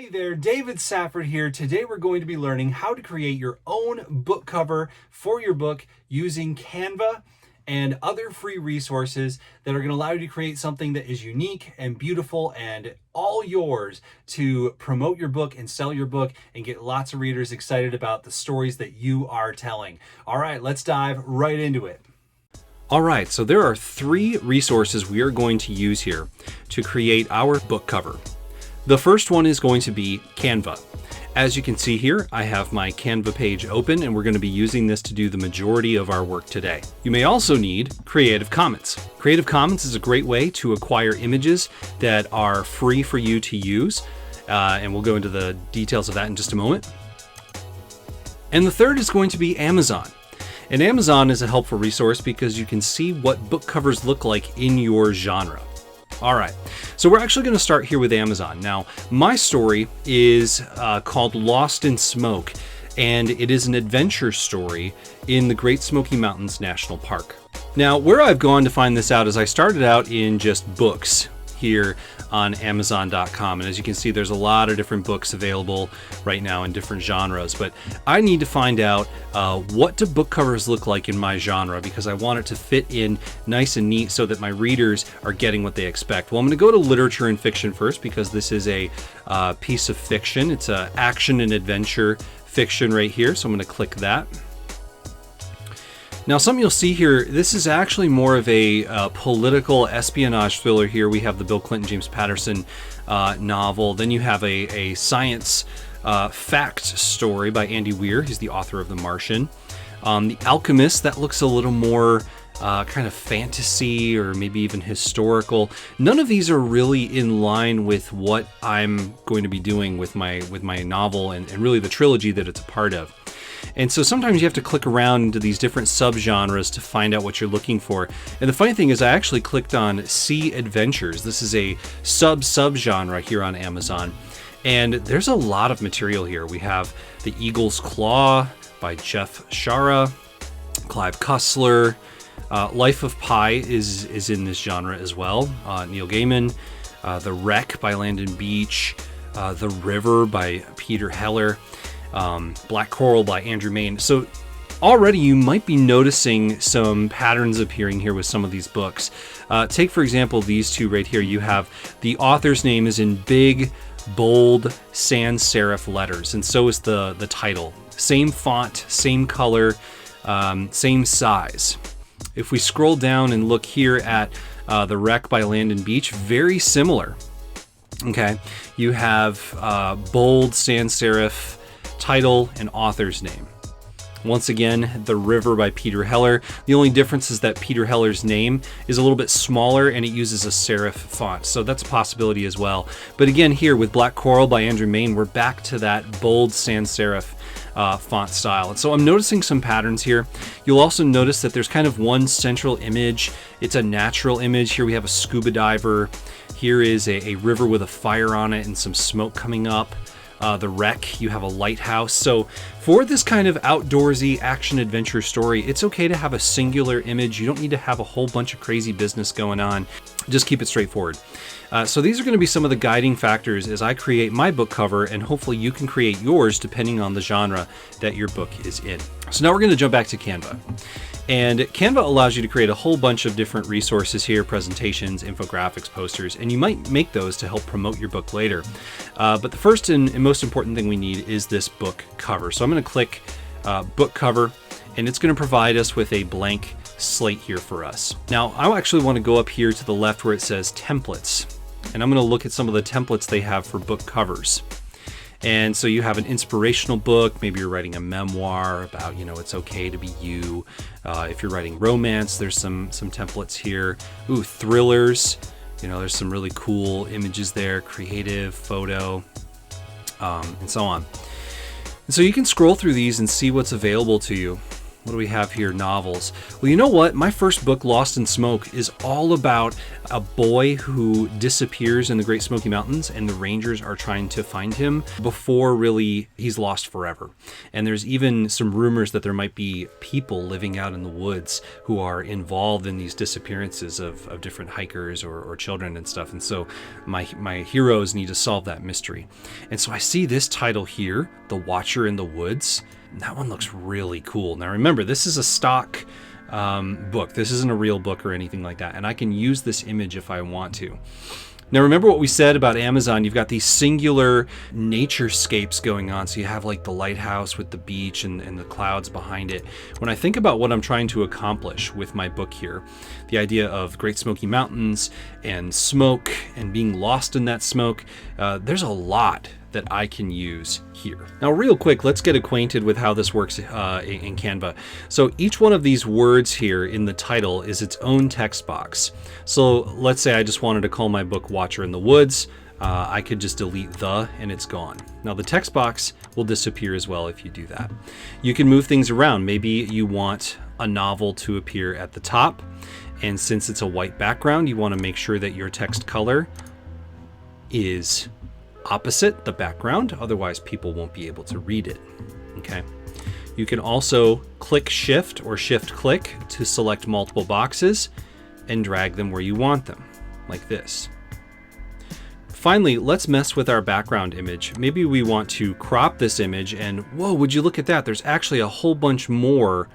Hey there, David Safford here. Today we're going to be learning how to create your own book cover for your book using Canva and other free resources that are going to allow you to create something that is unique and beautiful and all yours to promote your book and sell your book and get lots of readers excited about the stories that you are telling. All right, let's dive right into it. All right, so there are three resources we are going to use here to create our book cover. The first one is going to be Canva. As you can see here, I have my Canva page open and we're going to be using this to do the majority of our work today. You may also need Creative Commons. Creative Commons is a great way to acquire images that are free for you to use, and we'll go into the details of that in just a moment. And the third is going to be Amazon. And Amazon is a helpful resource because you can see what book covers look like in your genre. All right, so we're actually going to start here with Amazon. Now, my story is called Lost in Smoke, and it is an adventure story in the Great Smoky Mountains National Park. Now, where I've gone to find this out is I started out in just books here on Amazon.com, and as you can see, there's a lot of different books available right now in different genres, but I need to find out what do book covers look like in my genre, because I want it to fit in nice and neat so that my readers are getting what they expect. Well, I'm going to go to literature and fiction first because this is a piece of fiction. It's a action and adventure fiction right here, so I'm going to click that. Now, something you'll see here, this is actually more of a political espionage thriller here. We have the Bill Clinton, James Patterson novel. Then you have a science fact story by Andy Weir. He's the author of The Martian. The Alchemist, that looks a little more kind of fantasy or maybe even historical. None of these are really in line with what I'm going to be doing with my novel and really the trilogy that it's a part of. And so sometimes you have to click around into these different subgenres to find out what you're looking for. And the funny thing is I actually clicked on Sea Adventures. This is a subgenre here on Amazon. And there's a lot of material here. We have The Eagle's Claw by Jeff Shara, Clive Cussler. Life of Pi is in this genre as well. Neil Gaiman. The Wreck by Landon Beach. The River by Peter Heller. Black Coral by Andrew Mayne. So already you might be noticing some patterns appearing here with some of these books. Take, for example, these two right here. You have the author's name is in big, bold, sans serif letters, and so is the title. Same font, same color, same size. If we scroll down and look here at The Wreck by Landon Beach, very similar. Okay, you have bold, sans serif title and author's name. Once again, The River by Peter Heller. The only difference is that Peter Heller's name is a little bit smaller and it uses a serif font, so that's a possibility as well. But again, here with Black Coral by Andrew Mayne, we're back to that bold sans serif font style. And so I'm noticing some patterns here. You'll also notice that there's kind of one central image. It's a natural image. Here we have a scuba diver. Here is a river with a fire on it and some smoke coming up. The Wreck, you have a lighthouse. So for this kind of outdoorsy action adventure story, it's okay to have a singular image. You don't need to have a whole bunch of crazy business going on. Just keep it straightforward. So these are going to be some of the guiding factors as I create my book cover, and hopefully you can create yours depending on the genre that your book is in. So now we're going to jump back to Canva. And Canva allows you to create a whole bunch of different resources here, presentations, infographics, posters, and you might make those to help promote your book later. But the first and most important thing we need is this book cover. So I'm going to click book cover, and it's going to provide us with a blank slate here for us. Now, I actually want to go up here to the left where it says templates, and I'm going to look at some of the templates they have for book covers. And so you have an inspirational book. Maybe you're writing a memoir about, it's okay to be you. If you're writing romance, there's some templates here. Ooh, thrillers. There's some really cool images there, creative, photo, and so on. And so you can scroll through these and see what's available to you. What do we have here? Novels. Well, you know what? My first book, Lost in Smoke, is all about a boy who disappears in the Great Smoky Mountains, and the rangers are trying to find him before really he's lost forever. And there's even some rumors that there might be people living out in the woods who are involved in these disappearances of different hikers or children and stuff. And so my heroes need to solve that mystery. And so I see this title here, The Watcher in the Woods. That one looks really cool. Now remember, this is a stock book. This isn't a real book or anything like that. And I can use this image if I want to. Now remember what we said about Amazon. You've got these singular naturescapes going on. So you have like the lighthouse with the beach and the clouds behind it. When I think about what I'm trying to accomplish with my book here, the idea of Great Smoky Mountains and smoke and being lost in that smoke, there's a lot that I can use here. Now real quick, let's get acquainted with how this works in Canva. So each one of these words here in the title is its own text box. So let's say I just wanted to call my book Watcher in the Woods. I could just delete the and it's gone. Now the text box will disappear as well if you do that. You can move things around. Maybe you want a novel to appear at the top, and since it's a white background, you want to make sure that your text color is opposite the background, otherwise people won't be able to read it. Okay. You can also click Shift or Shift click to select multiple boxes and drag them where you want them, like this. Finally, let's mess with our background image. Maybe we want to crop this image, and whoa, would you look at that? There's actually a whole bunch more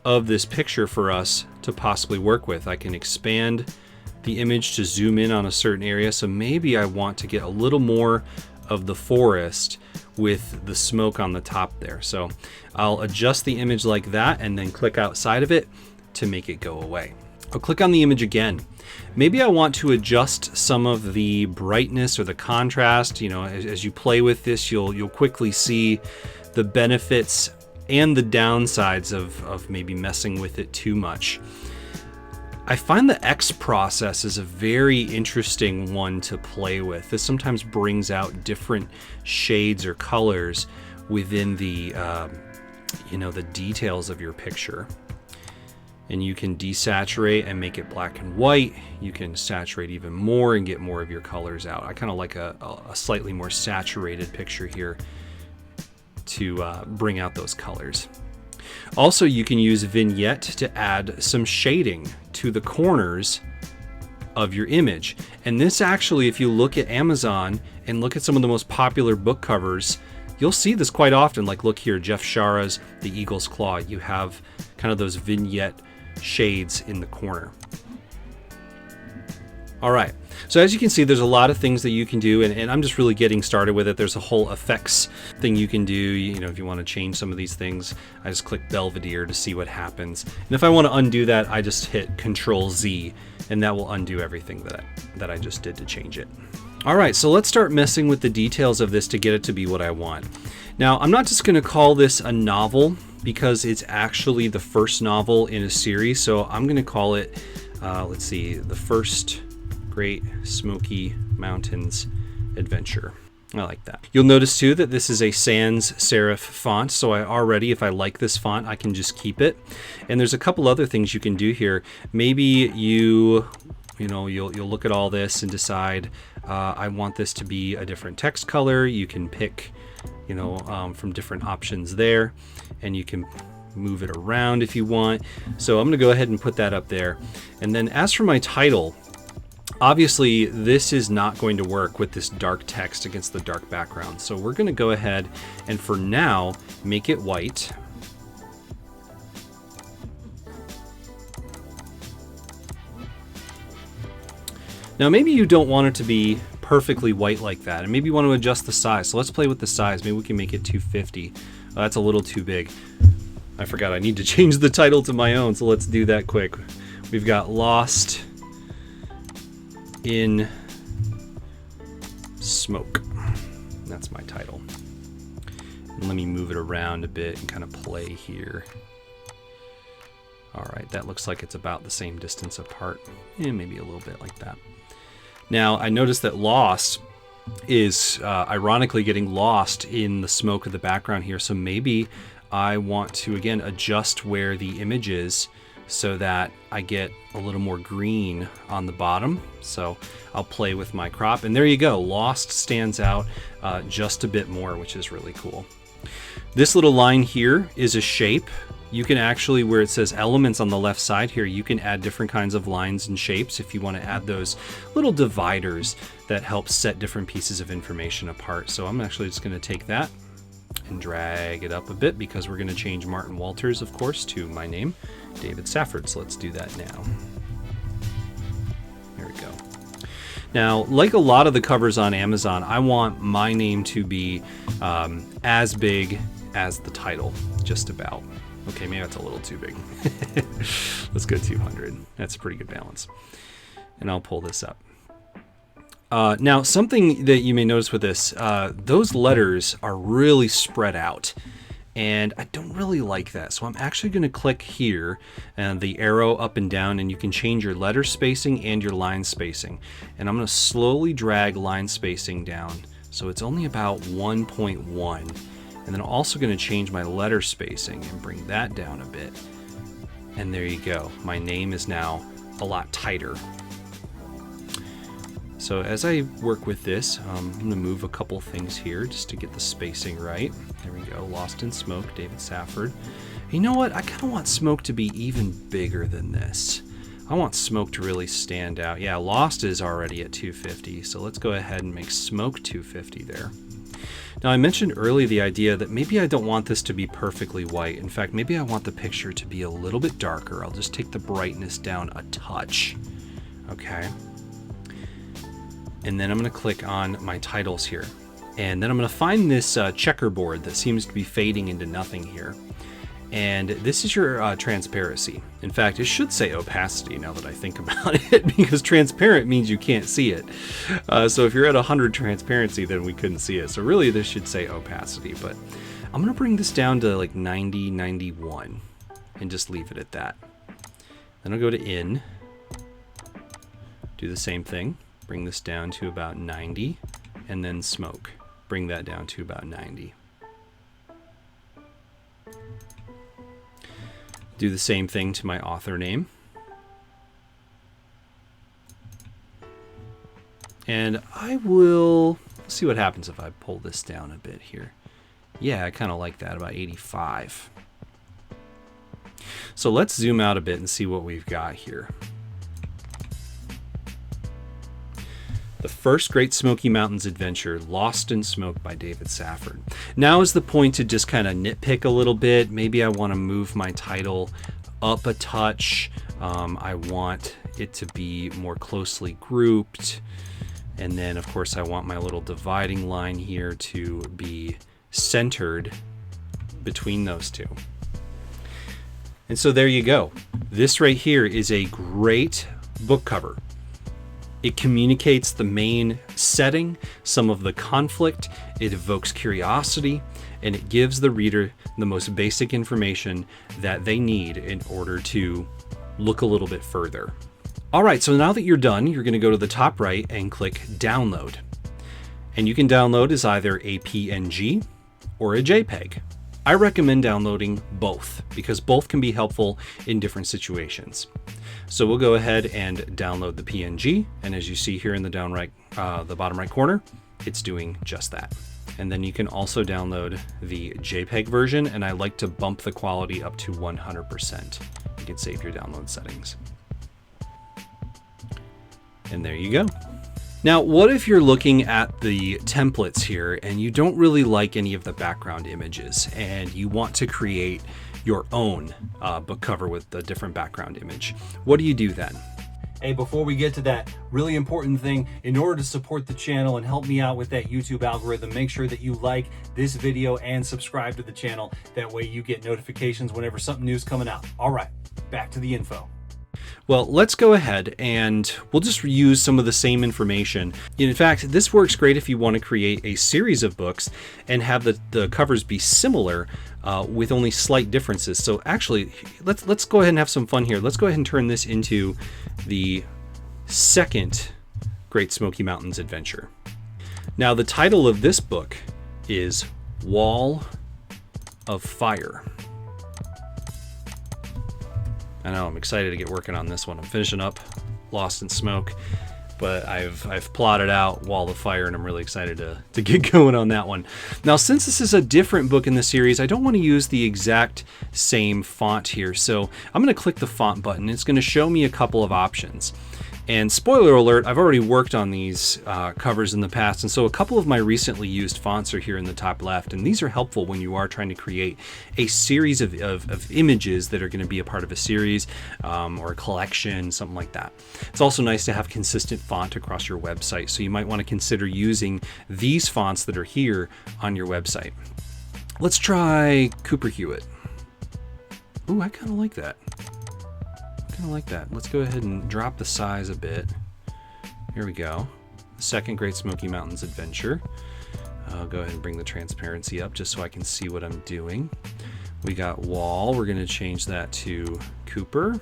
of this picture for us to possibly work with. I can expand the image to zoom in on a certain area. So maybe I want to get a little more of the forest with the smoke on the top there. So I'll adjust the image like that and then click outside of it to make it go away. I'll click on the image again. Maybe I want to adjust some of the brightness or the contrast. You know, as you play with this, you'll quickly see the benefits and the downsides of maybe messing with it too much. I find the X process is a very interesting one to play with. This sometimes brings out different shades or colors within the, the details of your picture. And you can desaturate and make it black and white. You can saturate even more and get more of your colors out. I kind of like a slightly more saturated picture here to bring out those colors. Also, you can use Vignette to add some shading to the corners of your image. And this actually, if you look at Amazon and look at some of the most popular book covers, you'll see this quite often. Like look here, Jeff Shara's The Eagle's Claw. You have kind of those vignette shades in the corner. All right, so as you can see, there's a lot of things that you can do, and I'm just really getting started with it. There's a whole effects thing you can do. You know, if you want to change some of these things, I just click Belvedere to see what happens. And if I want to undo that, I just hit Control Z, and that will undo everything that I just did to change it. All right, so let's start messing with the details of this to get it to be what I want. Now, I'm not just going to call this a novel because it's actually the first novel in a series. So I'm going to call it, let's see, the first Great Smoky Mountains Adventure. I like that. You'll notice too that this is a sans serif font. So if I like this font, I can just keep it. And there's a couple other things you can do here. Maybe you'll look at all this and decide, I want this to be a different text color. You can pick, from different options there, and you can move it around if you want. So I'm going to go ahead and put that up there. And then as for my title, obviously this is not going to work with this dark text against the dark background. So we're going to go ahead and for now make it white. Now maybe you don't want it to be perfectly white like that, and maybe you want to adjust the size. So let's play with the size. Maybe we can make it 250. That's a little too big. I forgot I need to change the title to my own, so let's do that quick. We've got Lost in Smoke. That's my title. And let me move it around a bit and kind of play here. All right, that looks like it's about the same distance apart. Maybe a little bit like that. Now, I noticed that Lost is ironically getting lost in the smoke of the background here. So maybe I want to, again, adjust where the image is so that I get a little more green on the bottom. So I'll play with my crop, and there you go. Lost stands out just a bit more, which is really cool. This little line here is a shape. You can actually, where it says elements on the left side here, you can add different kinds of lines and shapes if you want to add those little dividers that help set different pieces of information apart. So I'm actually just going to take that and drag it up a bit because we're going to change Martin Walters, of course, to my name, David Safford. So let's do that now. There we go. Now, like a lot of the covers on Amazon, I want my name to be as big as the title, just about. Okay, maybe that's a little too big. Let's go 200. That's a pretty good balance. And I'll pull this up. Now, something that you may notice with this, those letters are really spread out. And I don't really like that. So I'm actually going to click here and the arrow up and down, and you can change your letter spacing and your line spacing. And I'm going to slowly drag line spacing down. So it's only about 1.1. And then I'm also going to change my letter spacing and bring that down a bit. And there you go. My name is now a lot tighter. So as I work with this, I'm going to move a couple things here just to get the spacing right. There we go. Lost in Smoke, David Safford. You know what? I kind of want Smoke to be even bigger than this. I want Smoke to really stand out. Yeah, Lost is already at 250. So let's go ahead and make Smoke 250 there. Now, I mentioned earlier the idea that maybe I don't want this to be perfectly white. In fact, maybe I want the picture to be a little bit darker. I'll just take the brightness down a touch. Okay. And then I'm going to click on my titles here. And then I'm going to find this checkerboard that seems to be fading into nothing here. And this is your transparency. In fact, it should say opacity now that I think about it, because transparent means you can't see it. So if you're at 100 transparency, then we couldn't see it. So really this should say opacity, but I'm going to bring this down to like 90, 91 and just leave it at that. Then I'll go to in, do the same thing, bring this down to about 90, and then Smoke, bring that down to about 90. Do the same thing to my author name. And I will see what happens if I pull this down a bit here. Yeah, I kind of like that, about 85. So let's zoom out a bit and see what we've got here. The first Great Smoky Mountains adventure, Lost in Smoke by David Safford. Now is the point to just kind of nitpick a little bit. Maybe I want to move my title up a touch. I want it to be more closely grouped. And then, of course, I want my little dividing line here to be centered between those two. And so there you go. This right here is a great book cover. It communicates the main setting, some of the conflict, it evokes curiosity, and it gives the reader the most basic information that they need in order to look a little bit further. All right, so now that you're done, you're going to go to the top right and click Download. And you can download as either a PNG or a JPEG. I recommend downloading both because both can be helpful in different situations. So we'll go ahead and download the PNG, and as you see here in the the bottom right corner, it's doing just that. And then you can also download the JPEG version, and I like to bump the quality up to 100%. You can save your download settings. And there you go. Now, what if you're looking at the templates here and you don't really like any of the background images and you want to create your own book cover with a different background image? What do you do then? Hey, before we get to that really important thing, in order to support the channel and help me out with that YouTube algorithm, make sure that you like this video and subscribe to the channel. That way you get notifications whenever something new is coming out. All right, back to the info. Well, let's go ahead and we'll just reuse some of the same information. In fact, this works great if you want to create a series of books and have the covers be similar with only slight differences. So actually, let's go ahead and have some fun here. Let's go ahead and turn this into the second Great Smoky Mountains adventure. Now, the title of this book is Wall of Fire. I know, I'm excited to get working on this one. I'm finishing up Lost in Smoke, but I've plotted out Wall of Fire, and I'm really excited to get going on that one. Now, since this is a different book in the series, I don't want to use the exact same font here. So I'm going to click the font button. It's going to show me a couple of options. And spoiler alert, I've already worked on these covers in the past, and so a couple of my recently used fonts are here in the top left, and these are helpful when you are trying to create a series of images that are going to be a part of a series or a collection, something like that. It's also nice to have consistent font across your website, so you might want to consider using these fonts that are here on your website. Let's try Cooper Hewitt. Ooh, I kind of like that. Like that. Let's go ahead and drop the size a bit. Here we go. The second Great Smoky Mountains adventure. I'll go ahead and bring the transparency up just so I can see what I'm doing. We got Wall. We're going to change that to Cooper.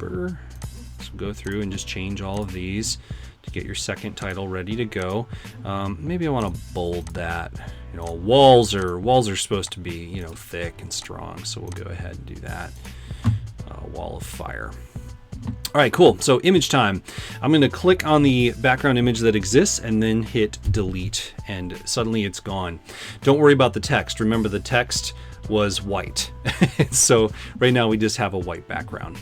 So go through and just change all of these to get your second title ready to go. Maybe I want to bold that. You know, walls are supposed to be, you know, thick and strong, so we'll go ahead and do that. Wall of Fire. All right, cool. So image time. I'm going to click on the background image that exists and then hit delete, and suddenly it's gone. Don't worry about the text. Remember, the text was white. So right now we just have a white background.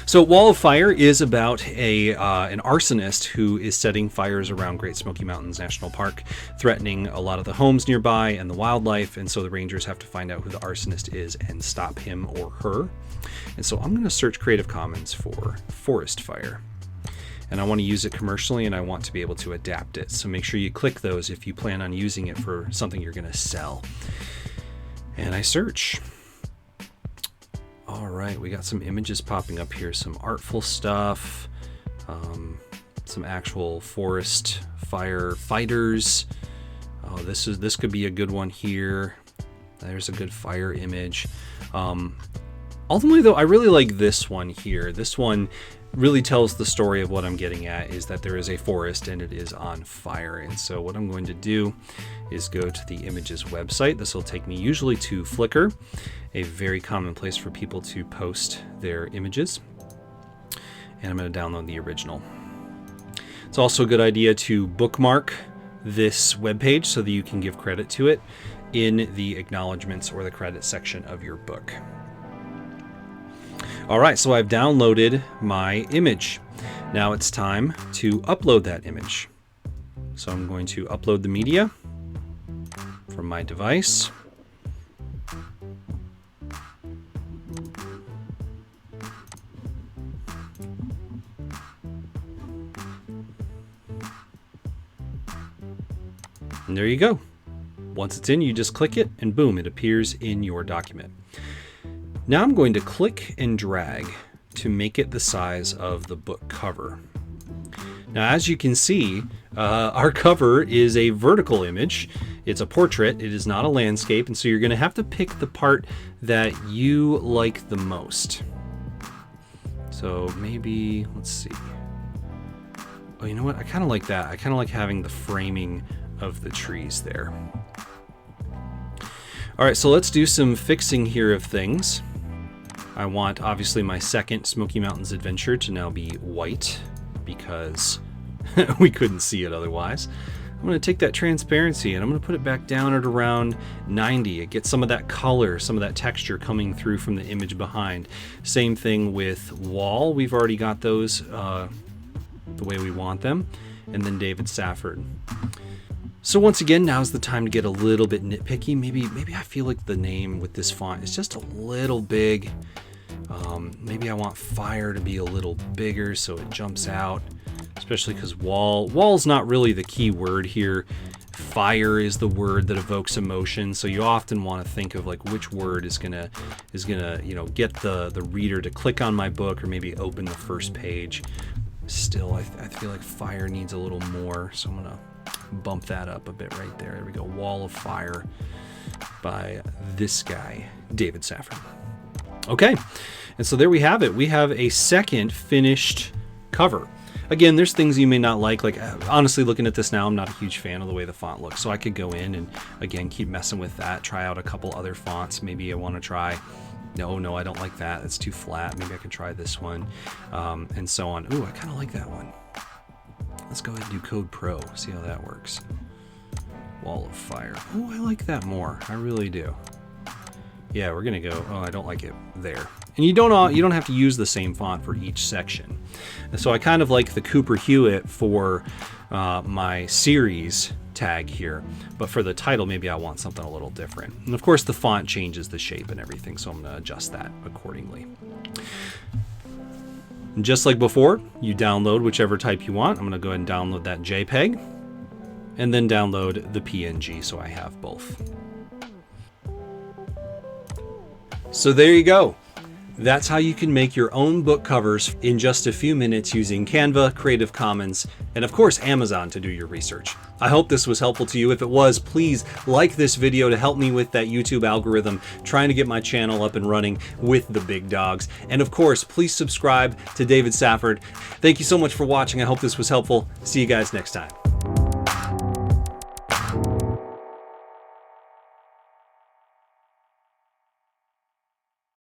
So Wall of Fire is about an arsonist who is setting fires around Great Smoky Mountains National Park, threatening a lot of the homes nearby and the wildlife, and so the rangers have to find out who the arsonist is and stop him or her. And so I'm going to search Creative Commons for Forest Fire. And I want to use it commercially, and I want to be able to adapt it. So make sure you click those if you plan on using it for something you're going to sell. And I search. All right, we got some images popping up here, some artful stuff, some actual forest fire fighters. Oh, this could be a good one here. There's a good fire image. Ultimately, though, I really like this one here. This one really tells the story of what I'm getting at, is that there is a forest and it is on fire. And so what I'm going to do is go to the images website. This will take me usually to Flickr, a very common place for people to post their images. And I'm going to download the original. It's also a good idea to bookmark this web page so that you can give credit to it in the acknowledgments or the credit section of your book. All right, so I've downloaded my image. Now it's time to upload that image. So I'm going to upload the media from my device. And there you go. Once it's in, you just click it and boom, it appears in your document. Now I'm going to click and drag to make it the size of the book cover. Now, as you can see, our cover is a vertical image. It's a portrait. It is not a landscape. And so you're going to have to pick the part that you like the most. So maybe, let's see. Oh, you know what? I kind of like that. I kind of like having the framing of the trees there. All right, so let's do some fixing here of things. I want, obviously, my second Smoky Mountains adventure to now be white because we couldn't see it otherwise. I'm going to take that transparency and I'm going to put it back down at around 90. It gets some of that color, some of that texture coming through from the image behind. Same thing with Wall. We've already got those the way we want them. And then David Safford. So once again, now's the time to get a little bit nitpicky. Maybe I feel like the name with this font is just a little big. Maybe I want fire to be a little bigger so it jumps out, especially because wall's not really the key word here. Fire is the word that evokes emotion, so you often want to think of like which word is gonna get the reader to click on my book or maybe open the first page. Still, I feel like fire needs a little more, so I'm gonna bump that up a bit right there. There we go. Wall of Fire by this guy, David Safford. Okay, and so there we have it. We have a second finished cover. Again, there's things you may not like honestly, looking at this now, I'm not a huge fan of the way the font looks, so I could go in and again keep messing with that, try out a couple other fonts. Maybe I want to try, no, I don't like that, it's too flat, maybe I can try this one, and so on. Ooh, I kind of like that one. Let's go ahead and do Code Pro, see how that works. Wall of Fire. Oh, I like that more, I really do. Yeah, we're gonna go, oh, I don't like it there. And you don't have to use the same font for each section. And so I kind of like the Cooper Hewitt for my series tag here, but for the title, maybe I want something a little different. And of course the font changes the shape and everything, so I'm gonna adjust that accordingly. And just like before, you download whichever type you want. I'm gonna go ahead and download that JPEG, and then download the PNG so I have both. So there you go. That's how you can make your own book covers in just a few minutes using Canva, Creative Commons, and of course Amazon to do your research. I hope this was helpful to you. If it was, please like this video to help me with that YouTube algorithm, trying to get my channel up and running with the big dogs. And of course, please subscribe to David Safford. Thank you so much for watching. I hope this was helpful. See you guys next time.